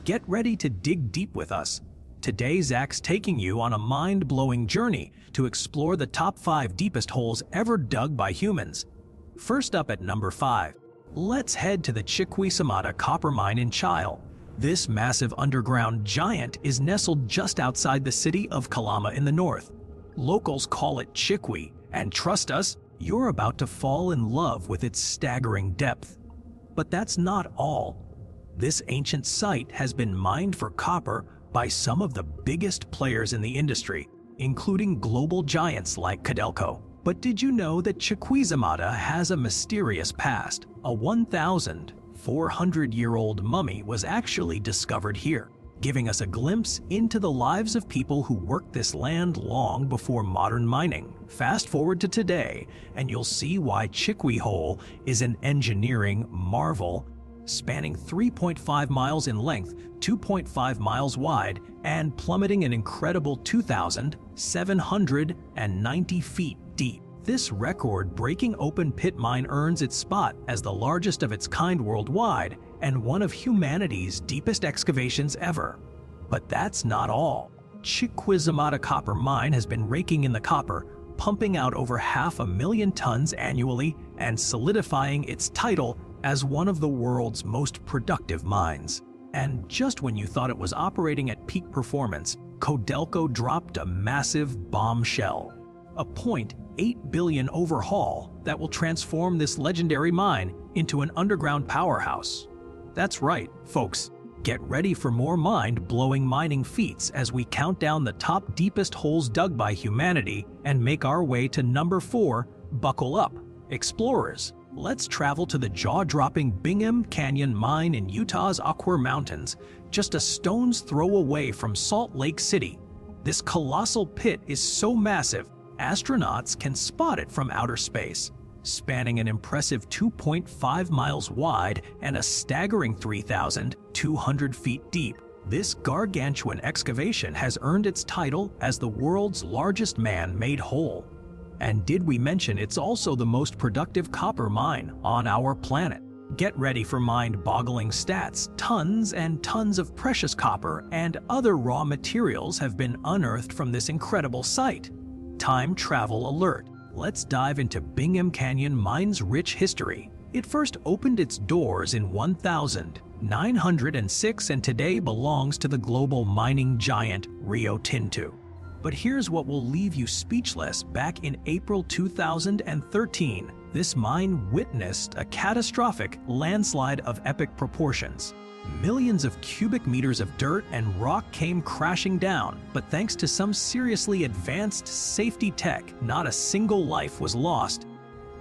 Get ready to dig deep with us. Today, Zach's taking you on a mind-blowing journey to explore the top 5 deepest holes ever dug by humans. First up at number 5, let's head to the Chiquisamata copper mine in Chile. This massive underground giant is nestled just outside the city of Calama in the north. Locals call it Chiqui, and trust us, you're about to fall in love with its staggering depth. But that's not all. This ancient site has been mined for copper by some of the biggest players in the industry, including global giants like Codelco. But did you know that Chiquisamata has a mysterious past? A 1,400-year-old mummy was actually discovered here, giving us a glimpse into the lives of people who worked this land long before modern mining. Fast forward to today, and you'll see why Chiqui Hole is an engineering marvel, spanning 3.5 miles in length, 2.5 miles wide, and plummeting an incredible 2,790 feet deep. This record-breaking open-pit mine earns its spot as the largest of its kind worldwide and one of humanity's deepest excavations ever. But that's not all. Chiquisamata copper mine has been raking in the copper, pumping out over 500,000 tons annually and solidifying its title as one of the world's most productive mines. And just when you thought it was operating at peak performance, Codelco dropped a massive bombshell. A $0.8 billion overhaul that will transform this legendary mine into an underground powerhouse. That's right, folks. Get ready for more mind-blowing mining feats as we count down the top deepest holes dug by humanity and make our way to number 4. Buckle up, explorers. Let's travel to the jaw-dropping Bingham Canyon Mine in Utah's Aquer Mountains, just a stone's throw away from Salt Lake City. This colossal pit is so massive, astronauts can spot it from outer space, spanning an impressive 2.5 miles wide and a staggering 3,200 feet deep. This gargantuan excavation has earned its title as the world's largest man-made hole. And did we mention it's also the most productive copper mine on our planet? Get ready for mind-boggling stats. Tons and tons of precious copper and other raw materials have been unearthed from this incredible site. Time travel alert. Let's dive into Bingham Canyon Mine's rich history. It first opened its doors in 1906 and today belongs to the global mining giant Rio Tinto. But here's what will leave you speechless. Back in April 2013, this mine witnessed a catastrophic landslide of epic proportions. Millions of cubic meters of dirt and rock came crashing down, but thanks to some seriously advanced safety tech, not a single life was lost.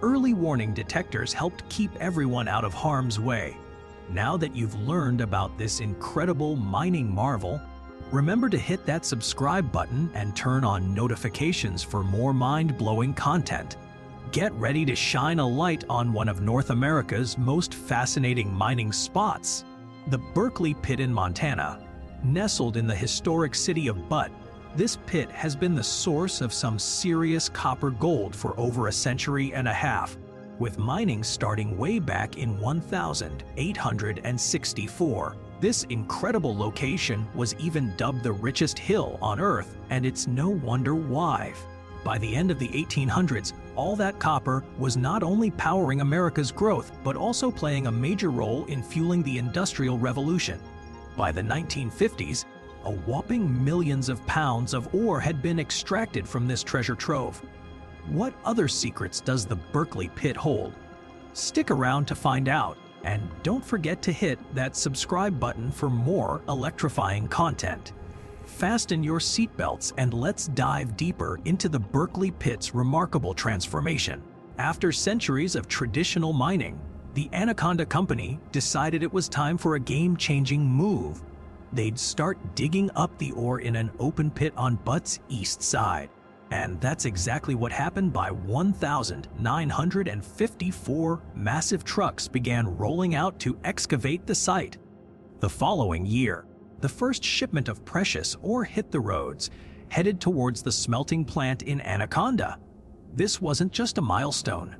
Early warning detectors helped keep everyone out of harm's way. Now that you've learned about this incredible mining marvel, remember to hit that subscribe button and turn on notifications for more mind-blowing content. Get ready to shine a light on one of North America's most fascinating mining spots. The Berkeley Pit in Montana. Nestled in the historic city of Butte, this pit has been the source of some serious copper gold for over a century and a half, with mining starting way back in 1864. This incredible location was even dubbed the richest hill on Earth, and it's no wonder why. By the end of the 1800s, all that copper was not only powering America's growth, but also playing a major role in fueling the Industrial Revolution. By the 1950s, a whopping millions of pounds of ore had been extracted from this treasure trove. What other secrets does the Berkeley Pit hold? Stick around to find out, and don't forget to hit that subscribe button for more electrifying content. Fasten your seatbelts and let's dive deeper into the Berkeley Pit's remarkable transformation. After centuries of traditional mining, the Anaconda Company decided it was time for a game-changing move. They'd start digging up the ore in an open pit on Butte's east side. And that's exactly what happened. By 1954, massive trucks began rolling out to excavate the site. The following year, the first shipment of precious ore hit the roads, headed towards the smelting plant in Anaconda. This wasn't just a milestone.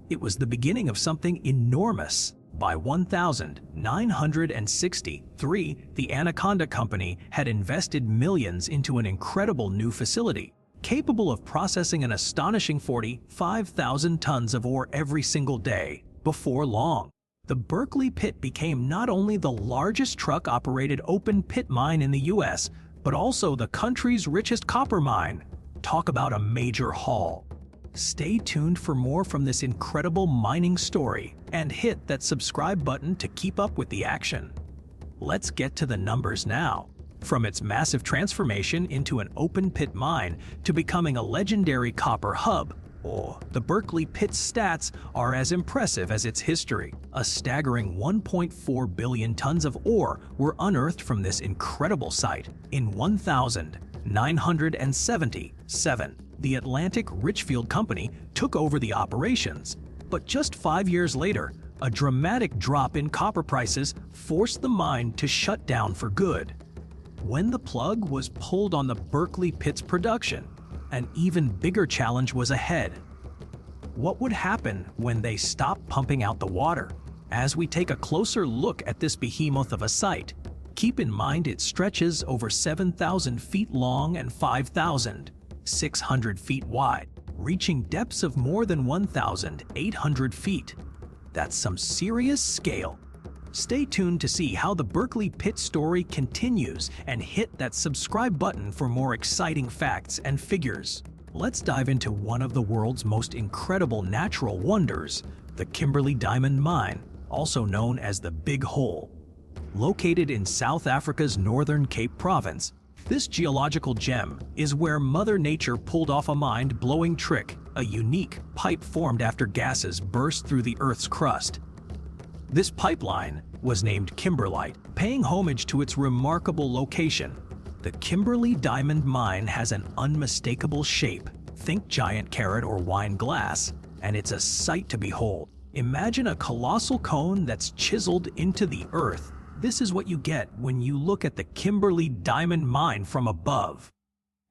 It was the beginning of something enormous. By 1963, the Anaconda Company had invested millions into an incredible new facility, capable of processing an astonishing 45,000 tons of ore every single day. Before long, the Berkeley Pit became not only the largest truck-operated open-pit mine in the U.S., but also the country's richest copper mine. Talk about a major haul. Stay tuned for more from this incredible mining story and hit that subscribe button to keep up with the action. Let's get to the numbers now. From its massive transformation into an open-pit mine to becoming a legendary copper hub, the Berkeley Pit's stats are as impressive as its history. A staggering 1.4 billion tons of ore were unearthed from this incredible site in 1977. The Atlantic Richfield Company took over the operations, but just 5 years later, a dramatic drop in copper prices forced the mine to shut down for good. When the plug was pulled on the Berkeley Pit's production, an even bigger challenge was ahead. What would happen when they stopped pumping out the water? As we take a closer look at this behemoth of a site, keep in mind it stretches over 7,000 feet long and 5,600 feet wide, reaching depths of more than 1,800 feet. That's some serious scale. Stay tuned to see how the Berkeley Pit story continues and hit that subscribe button for more exciting facts and figures. Let's dive into one of the world's most incredible natural wonders, the Kimberley Diamond Mine, also known as the Big Hole. Located in South Africa's northern Cape Province, this geological gem is where Mother Nature pulled off a mind-blowing trick, a unique pipe formed after gases burst through the Earth's crust. This pipeline was named Kimberlite, paying homage to its remarkable location. The Kimberley Diamond Mine has an unmistakable shape, think giant carrot or wine glass, and it's a sight to behold. Imagine a colossal cone that's chiseled into the earth. This is what you get when you look at the Kimberley Diamond Mine from above.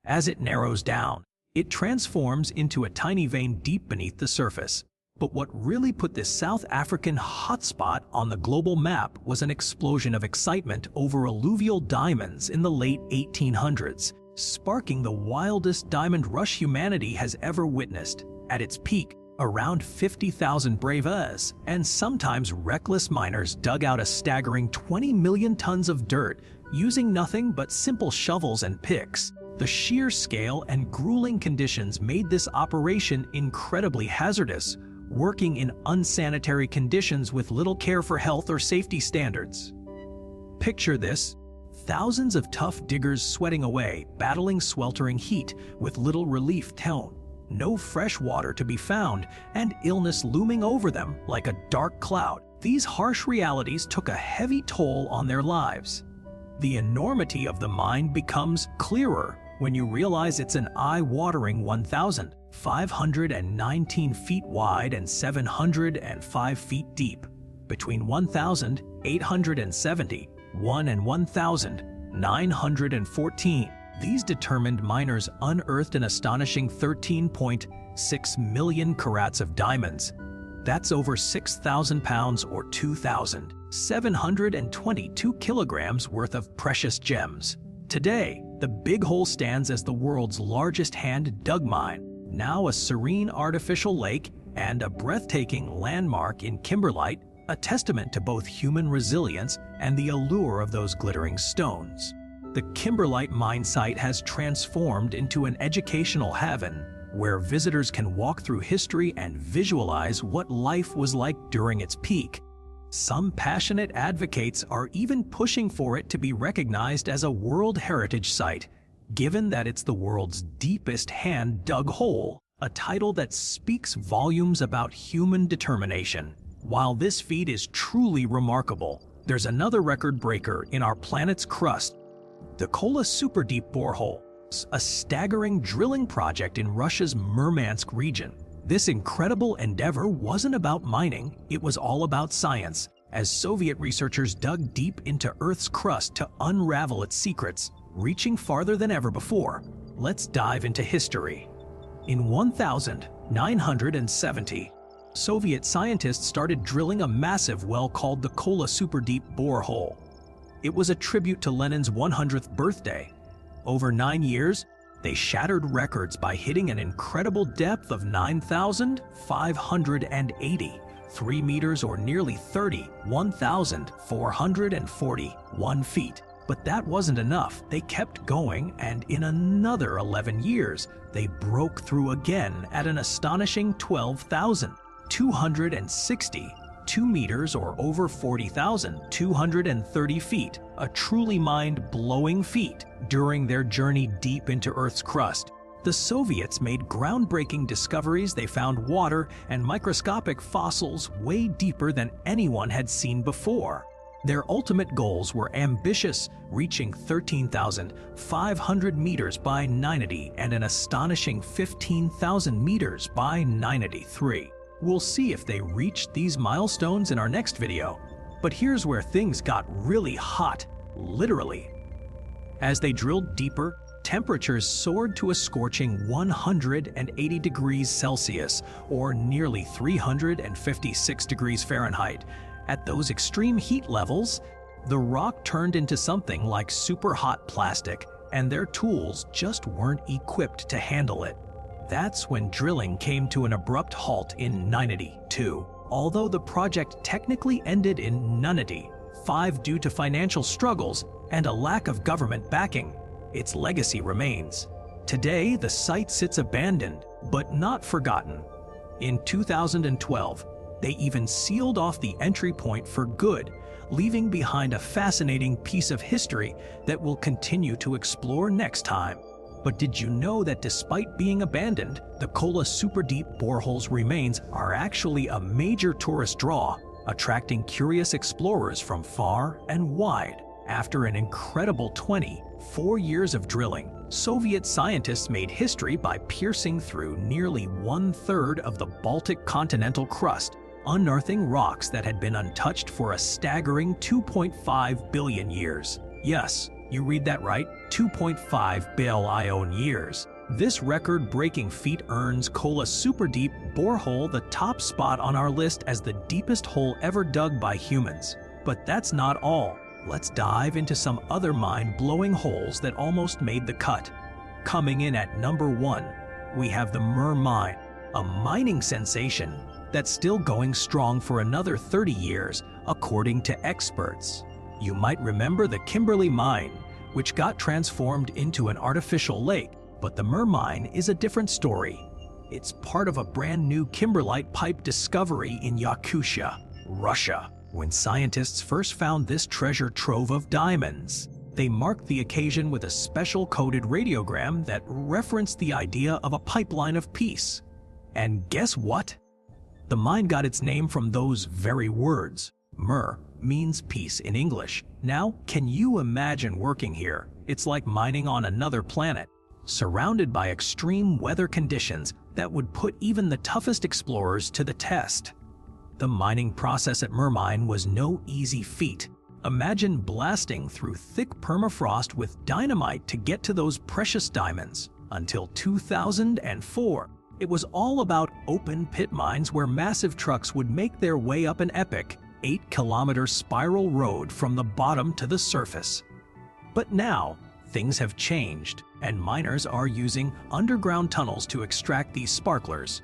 As it narrows down, it transforms into a tiny vein deep beneath the surface. But what really put this South African hotspot on the global map was an explosion of excitement over alluvial diamonds in the late 1800s, sparking the wildest diamond rush humanity has ever witnessed. At its peak, around 50,000 brave and sometimes reckless miners dug out a staggering 20 million tons of dirt using nothing but simple shovels and picks. The sheer scale and grueling conditions made this operation incredibly hazardous, working in unsanitary conditions with little care for health or safety standards. Picture this: thousands of tough diggers sweating away, battling sweltering heat with little relief tone, no fresh water to be found, and illness looming over them like a dark cloud. These harsh realities took a heavy toll on their lives. The enormity of the mine becomes clearer when you realize it's an eye-watering 1,519 feet wide and 705 feet deep, between 1,871 and 1,914. These determined miners unearthed an astonishing 13.6 million carats of diamonds. That's over 6,000 pounds or 2,722 kilograms worth of precious gems. Today, the Big Hole stands as the world's largest hand-dug mine, now a serene artificial lake and a breathtaking landmark in Kimberlite, a testament to both human resilience and the allure of those glittering stones. The Kimberlite mine site has transformed into an educational haven, where visitors can walk through history and visualize what life was like during its peak. Some passionate advocates are even pushing for it to be recognized as a World Heritage Site, given that it's the world's deepest hand-dug hole, a title that speaks volumes about human determination. While this feat is truly remarkable, there's another record breaker in our planet's crust: the Kola Super Deep Borehole, a staggering drilling project in Russia's Murmansk region. This incredible endeavor wasn't about mining, it was all about science, as Soviet researchers dug deep into Earth's crust to unravel its secrets, reaching farther than ever before. Let's dive into history. In 1970, Soviet scientists started drilling a massive well called the Kola Superdeep borehole. It was a tribute to Lenin's 100th birthday. Over 9 years, they shattered records by hitting an incredible depth of 9,583 meters or nearly 1,441 feet. But that wasn't enough. They kept going, and in another 11 years, they broke through again at an astonishing 12,262 meters or over 40,230 feet, a truly mind-blowing feat during their journey deep into Earth's crust. The Soviets made groundbreaking discoveries. They found water and microscopic fossils way deeper than anyone had seen before. Their ultimate goals were ambitious, reaching 13,500 meters by 980 and an astonishing 15,000 meters by 983. We'll see if they reached these milestones in our next video. But here's where things got really hot, literally. As they drilled deeper, temperatures soared to a scorching 180 degrees Celsius, or nearly 356 degrees Fahrenheit. At those extreme heat levels, the rock turned into something like super hot plastic, and their tools just weren't equipped to handle it. That's when drilling came to an abrupt halt in 982. Although the project technically ended in 985 due to financial struggles and a lack of government backing, its legacy remains. Today, the site sits abandoned, but not forgotten. In 2012, they even sealed off the entry point for good, leaving behind a fascinating piece of history that we'll continue to explore next time. But did you know that despite being abandoned, the Kola Superdeep borehole's remains are actually a major tourist draw, attracting curious explorers from far and wide? After an incredible 24 years of drilling, Soviet scientists made history by piercing through nearly 1/3 of the Baltic continental crust, unearthing rocks that had been untouched for a staggering 2.5 billion years. Yes, you read that right, 2.5 billion years. This record-breaking feat earns Kola Superdeep borehole the top spot on our list as the deepest hole ever dug by humans. But that's not all. Let's dive into some other mind-blowing holes that almost made the cut. Coming in at number 1, we have the Mir Mine, a mining sensation that's still going strong for another 30 years, according to experts. You might remember the Kimberley Mine, which got transformed into an artificial lake, but the Mir Mine is a different story. It's part of a brand new kimberlite pipe discovery in Yakutia, Russia. When scientists first found this treasure trove of diamonds, they marked the occasion with a special coded radiogram that referenced the idea of a pipeline of peace. And guess what? The mine got its name from those very words. Mir means peace in English. Now, can you imagine working here? It's like mining on another planet, surrounded by extreme weather conditions that would put even the toughest explorers to the test. The mining process at Mir Mine was no easy feat. Imagine blasting through thick permafrost with dynamite to get to those precious diamonds. Until 2004, it was all about open pit mines where massive trucks would make their way up an epic 8-kilometer spiral road from the bottom to the surface. But now, things have changed, and miners are using underground tunnels to extract these sparklers.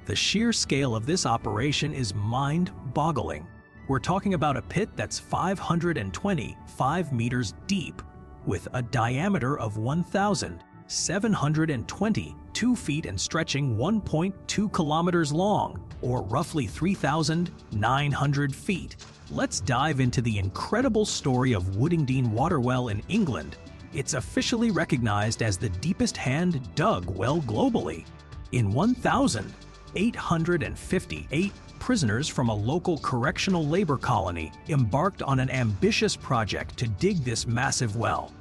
The sheer scale of this operation is mind-boggling. We're talking about a pit that's 525 meters deep, with a diameter of 1,722 feet and stretching 1.2 kilometers long, or roughly 3,900 feet. Let's dive into the incredible story of Woodingdean Waterwell in England. It's officially recognized as the deepest hand-dug well globally. In 1,858, prisoners from a local correctional labor colony embarked on an ambitious project to dig this massive well.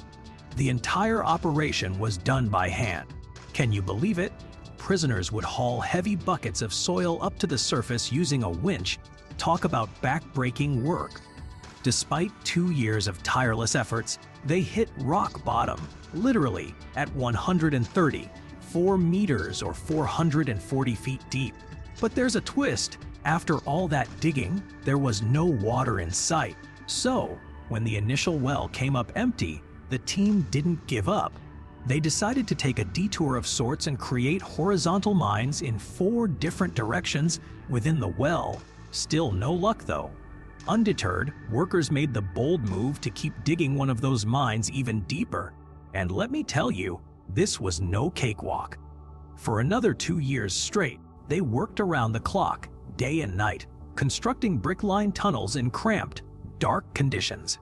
The entire operation was done by hand. Can you believe it? Prisoners would haul heavy buckets of soil up to the surface using a winch. Talk about back-breaking work. Despite 2 years of tireless efforts, they hit rock bottom, literally, at 134 meters or 440 feet deep. But there's a twist. After all that digging, there was no water in sight. So, when the initial well came up empty, the team didn't give up. They decided to take a detour of sorts and create horizontal mines in 4 different directions within the well. Still no luck though. Undeterred, workers made the bold move to keep digging one of those mines even deeper. And let me tell you, this was no cakewalk. For another 2 years straight, they worked around the clock, day and night, constructing brick-lined tunnels in cramped, dark conditions.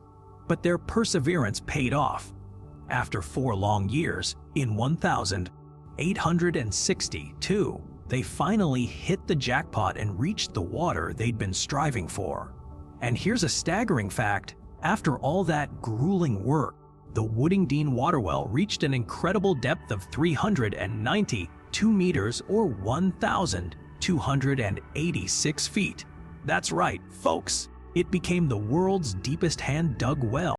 But their perseverance paid off. After 4 long years, in 1862, they finally hit the jackpot and reached the water they'd been striving for. And here's a staggering fact: after all that grueling work, the Woodingdean waterwell reached an incredible depth of 392 meters or 1,286 feet. That's right, folks. It became the world's deepest hand-dug well.